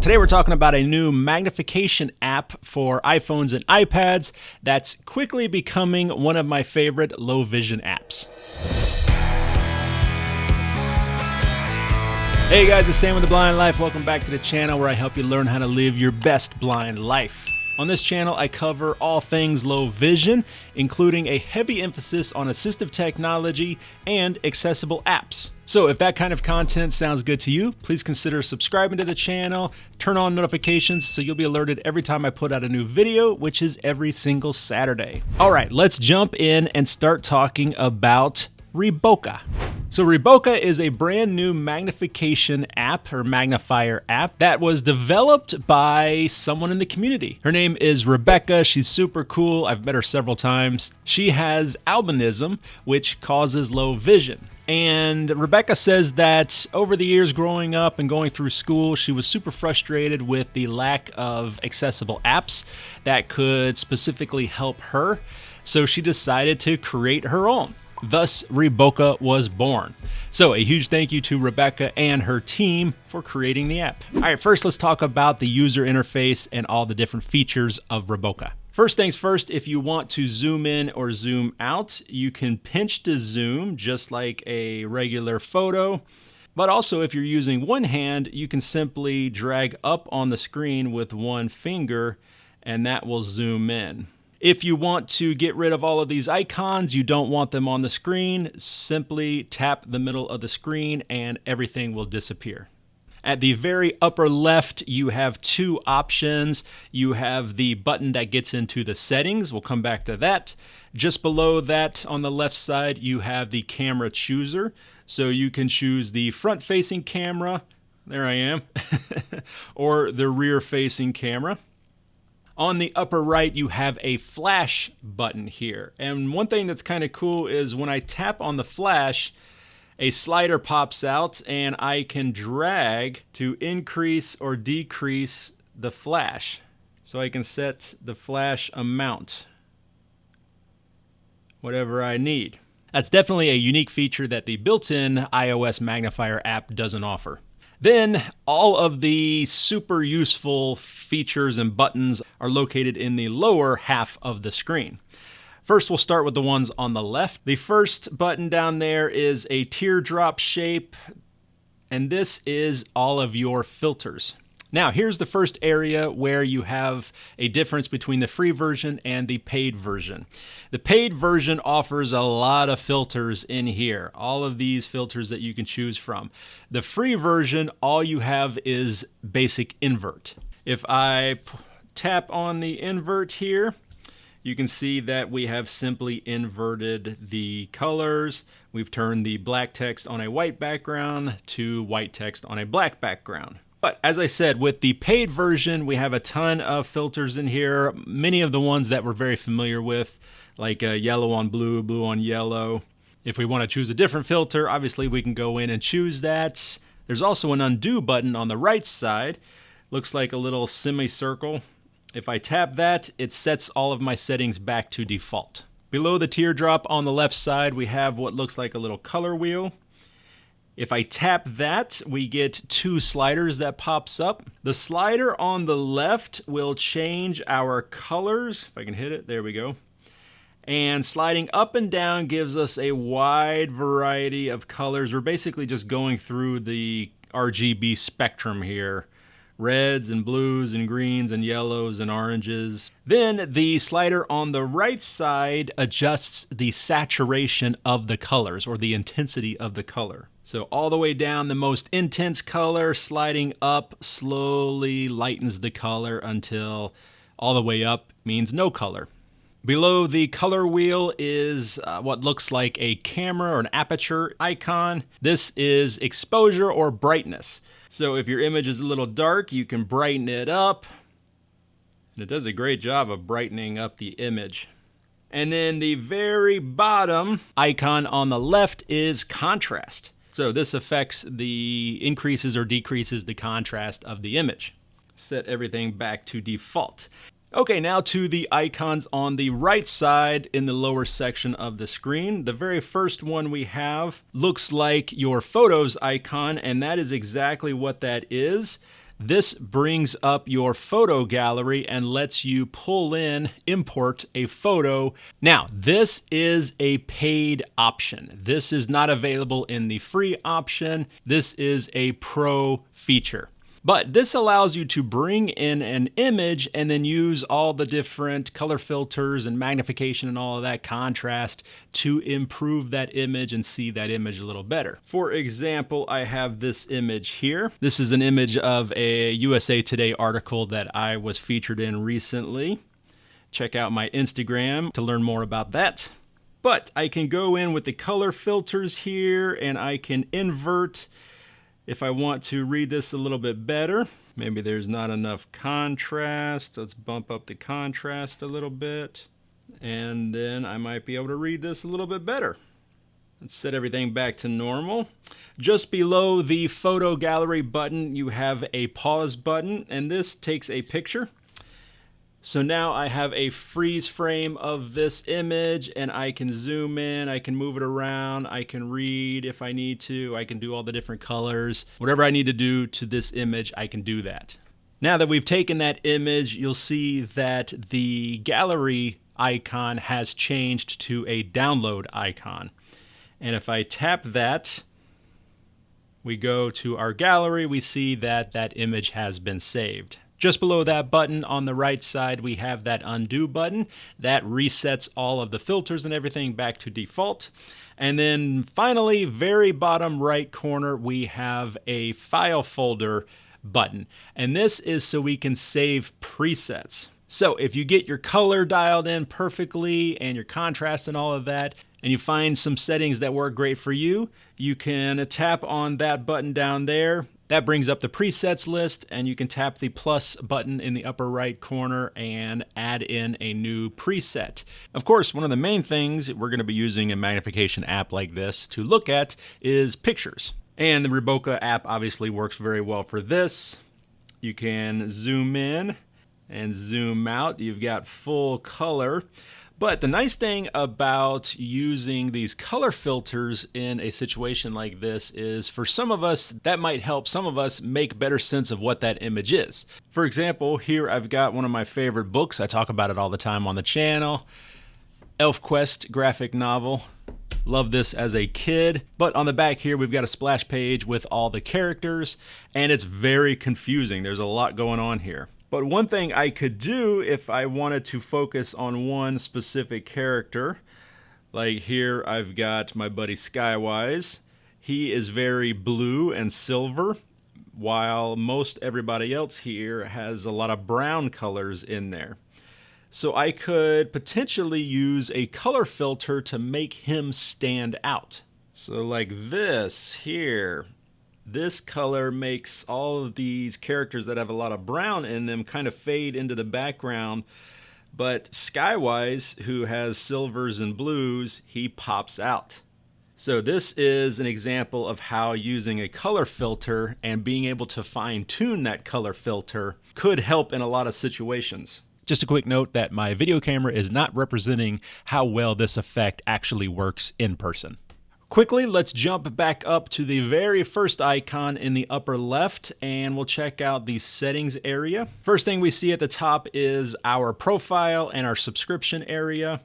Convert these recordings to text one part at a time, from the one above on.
Today we're talking about a new magnification app for iPhones and iPads that's quickly becoming one of my favorite low vision apps. Hey guys, it's Sam with The Blind Life. Welcome back to the channel where I help you learn how to live your best blind life. On this channel, I cover all things low vision, including a heavy emphasis on assistive technology and accessible apps. So if that kind of content sounds good to you, please consider subscribing to the channel, turn on notifications so you'll be alerted every time I put out a new video, which is every single Saturday. All right, let's jump in and start talking about ReBokeh. So ReBokeh is a brand new magnification app or magnifier app that was developed by someone in the community. Her name is ReBokeh. She's super cool. I've met her several times. She has albinism, which causes low vision. And ReBokeh says that over the years growing up and going through school, she was super frustrated with the lack of accessible apps that could specifically help her. So she decided to create her own. Thus, ReBokeh was born. So a huge thank you to ReBokeh and her team for creating the app. All right, first let's talk about the user interface and all the different features of ReBokeh. First things first, if you want to zoom in or zoom out, you can pinch to zoom just like a regular photo. But also if you're using one hand, you can simply drag up on the screen with one finger and that will zoom in. If you want to get rid of all of these icons, you don't want them on the screen, simply tap the middle of the screen and everything will disappear. At the very upper left, you have two options. You have the button that gets into the settings. We'll come back to that. Just below that on the left side, you have the camera chooser. So you can choose the front-facing camera, there I am, or the rear-facing camera. On the upper right, you have a flash button here. And one thing that's kind of cool is when I tap on the flash, a slider pops out and I can drag to increase or decrease the flash. So I can set the flash amount, whatever I need. That's definitely a unique feature that the built-in iOS magnifier app doesn't offer. Then all of the super useful features and buttons are located in the lower half of the screen. First, we'll start with the ones on the left. The first button down there is a teardrop shape, and this is all of your filters. Now, here's the first area where you have a difference between the free version and the paid version. The paid version offers a lot of filters in here, all of these filters that you can choose from. The free version, all you have is basic invert. If I tap on the invert here, you can see that we have simply inverted the colors. We've turned the black text on a white background to white text on a black background. But as I said, with the paid version, we have a ton of filters in here. Many of the ones that we're very familiar with, like yellow on blue, blue on yellow. If we want to choose a different filter, obviously we can go in and choose that. There's also an undo button on the right side. Looks like a little semicircle. If I tap that, it sets all of my settings back to default. Below the teardrop on the left side, we have what looks like a little color wheel. If I tap that, we get two sliders that pops up. The slider on the left will change our colors. If I can hit it, there we go. And sliding up and down gives us a wide variety of colors. We're basically just going through the RGB spectrum here. Reds and blues and greens and yellows and oranges. Then the slider on the right side adjusts the saturation of the colors or the intensity of the color. So all the way down, the most intense color, sliding up slowly lightens the color until all the way up means no color. Below the color wheel is what looks like a camera or an aperture icon. This is exposure or brightness. So if your image is a little dark, you can brighten it up. And it does a great job of brightening up the image. And then the very bottom icon on the left is contrast. So this affects the increases or decreases the contrast of the image. Set everything back to default. Okay, now to the icons on the right side in the lower section of the screen. The very first one we have looks like your Photos icon, and that is exactly what that is. This brings up your photo gallery and lets you import a photo. Now, this is a paid option. This is not available in the free option. This is a pro feature. But this allows you to bring in an image and then use all the different color filters and magnification and all of that contrast to improve that image and see that image a little better. For example, I have this image here. This is an image of a USA Today article that I was featured in recently. Check out my Instagram to learn more about that. But I can go in with the color filters here and I can invert if I want to read this a little bit better. Maybe there's not enough contrast. Let's bump up the contrast a little bit. And then I might be able to read this a little bit better. Let's set everything back to normal. Just below the photo gallery button, you have a pause button, and this takes a picture. So now I have a freeze frame of this image and I can zoom in, I can move it around, I can read if I need to, I can do all the different colors. Whatever I need to do to this image, I can do that. Now that we've taken that image, you'll see that the gallery icon has changed to a download icon. And if I tap that, we go to our gallery, we see that that image has been saved. Just below that button on the right side, we have that undo button. That resets all of the filters and everything back to default. And then finally, very bottom right corner, we have a file folder button. And this is so we can save presets. So if you get your color dialed in perfectly and your contrast and all of that, and you find some settings that work great for you, you can tap on that button down there. That brings up the presets list, and you can tap the plus button in the upper right corner and add in a new preset. Of course, one of the main things we're going to be using a magnification app like this to look at is pictures. And the ReBokeh app obviously works very well for this. You can zoom in and zoom out. You've got full color. But the nice thing about using these color filters in a situation like this is for some of us, that might help some of us make better sense of what that image is. For example, here I've got one of my favorite books. I talk about it all the time on the channel. ElfQuest graphic novel. Love this as a kid. But on the back here, we've got a splash page with all the characters, and it's very confusing. There's a lot going on here. But one thing I could do if I wanted to focus on one specific character, like here I've got my buddy Skywise. He is very blue and silver, while most everybody else here has a lot of brown colors in there. So I could potentially use a color filter to make him stand out. So like this here. This color makes all of these characters that have a lot of brown in them kind of fade into the background. But Skywise, who has silvers and blues, he pops out. So this is an example of how using a color filter and being able to fine-tune that color filter could help in a lot of situations. Just a quick note that my video camera is not representing how well this effect actually works in person. Quickly, let's jump back up to the very first icon in the upper left, and we'll check out the settings area. First thing we see at the top is our profile and our subscription area.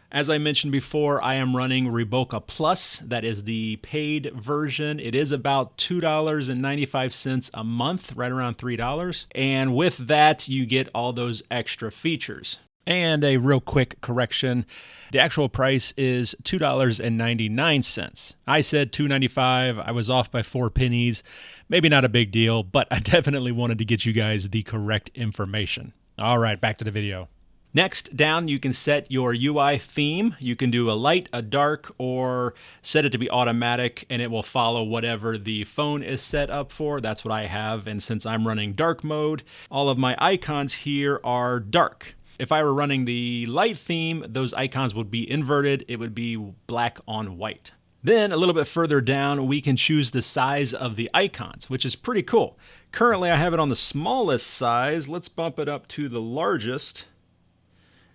As I mentioned before, I am running ReBokeh Plus. That is the paid version. It is about $2.95 a month, right around $3. And with that, you get all those extra features. And a real quick correction, the actual price is $2.99. I said $2.95. I was off by 4 pennies. Maybe not a big deal, but I definitely wanted to get you guys the correct information. All right, back to the video. Next, down you can set your UI theme. You can do a light, a dark, or set it to be automatic, and it will follow whatever the phone is set up for. That's what I have, and since I'm running dark mode, all of my icons here are dark. If I were running the light theme, those icons would be inverted. It would be black on white. Then a little bit further down, we can choose the size of the icons, which is pretty cool. Currently, I have it on the smallest size. Let's bump it up to the largest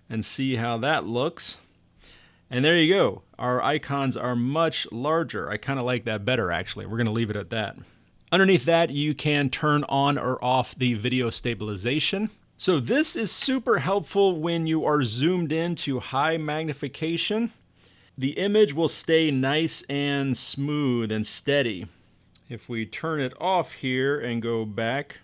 and see how that looks. And there you go. Our icons are much larger. I kind of like that better, actually. We're going to leave it at that. Underneath that, you can turn on or off the video stabilization. So this is super helpful when you are zoomed into high magnification. The image will stay nice and smooth and steady. If we turn it off here and go back,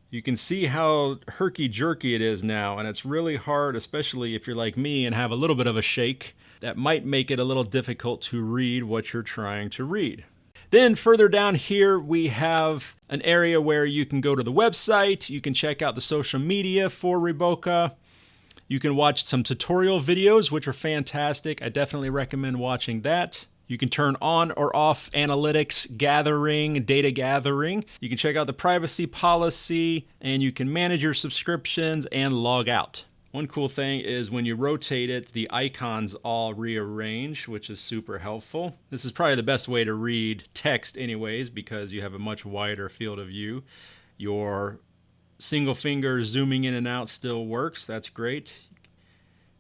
you can see how herky-jerky it is now, and it's really hard, especially if you're like me and have a little bit of a shake. That might make it a little difficult to read what you're trying to read. Then further down here, we have an area where you can go to the website, you can check out the social media for ReBokeh. You can watch some tutorial videos, which are fantastic. I definitely recommend watching that. You can turn on or off analytics, gathering, data gathering. You can check out the privacy policy, and you can manage your subscriptions and log out. One cool thing is when you rotate it, the icons all rearrange, which is super helpful. This is probably the best way to read text anyways, because you have a much wider field of view. Your single finger zooming in and out still works. That's great.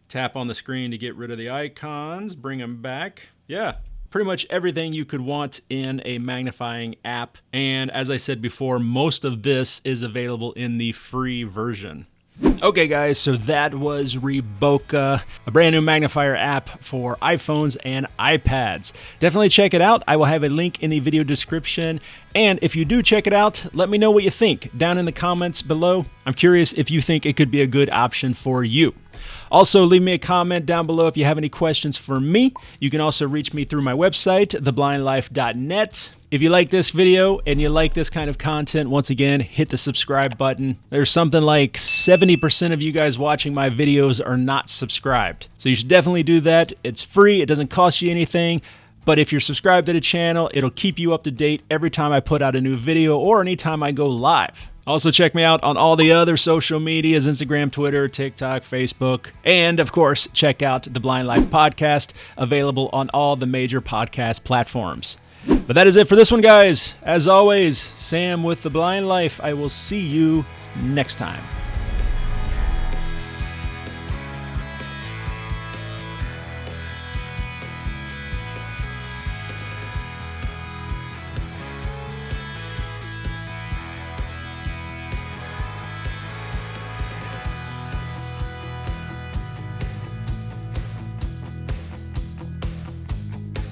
Tap on the screen to get rid of the icons, bring them back. Yeah, pretty much everything you could want in a magnifying app. And as I said before, most of this is available in the free version. Okay guys, so that was ReBokeh, a brand new magnifier app for iPhones and iPads. Definitely check it out. I will have a link in the video description. And if you do check it out, let me know what you think down in the comments below. I'm curious if you think it could be a good option for you. Also, leave me a comment down below if you have any questions for me. You can also reach me through my website, theblindlife.net. If you like this video and you like this kind of content, once again, hit the subscribe button. There's something like 70% of you guys watching my videos are not subscribed. So you should definitely do that. It's free. It doesn't cost you anything. But if you're subscribed to the channel, it'll keep you up to date every time I put out a new video or anytime I go live. Also, check me out on all the other social medias, Instagram, Twitter, TikTok, Facebook. And, of course, check out the Blind Life podcast, available on all the major podcast platforms. But that is it for this one, guys. As always, Sam with The Blind Life. I will see you next time.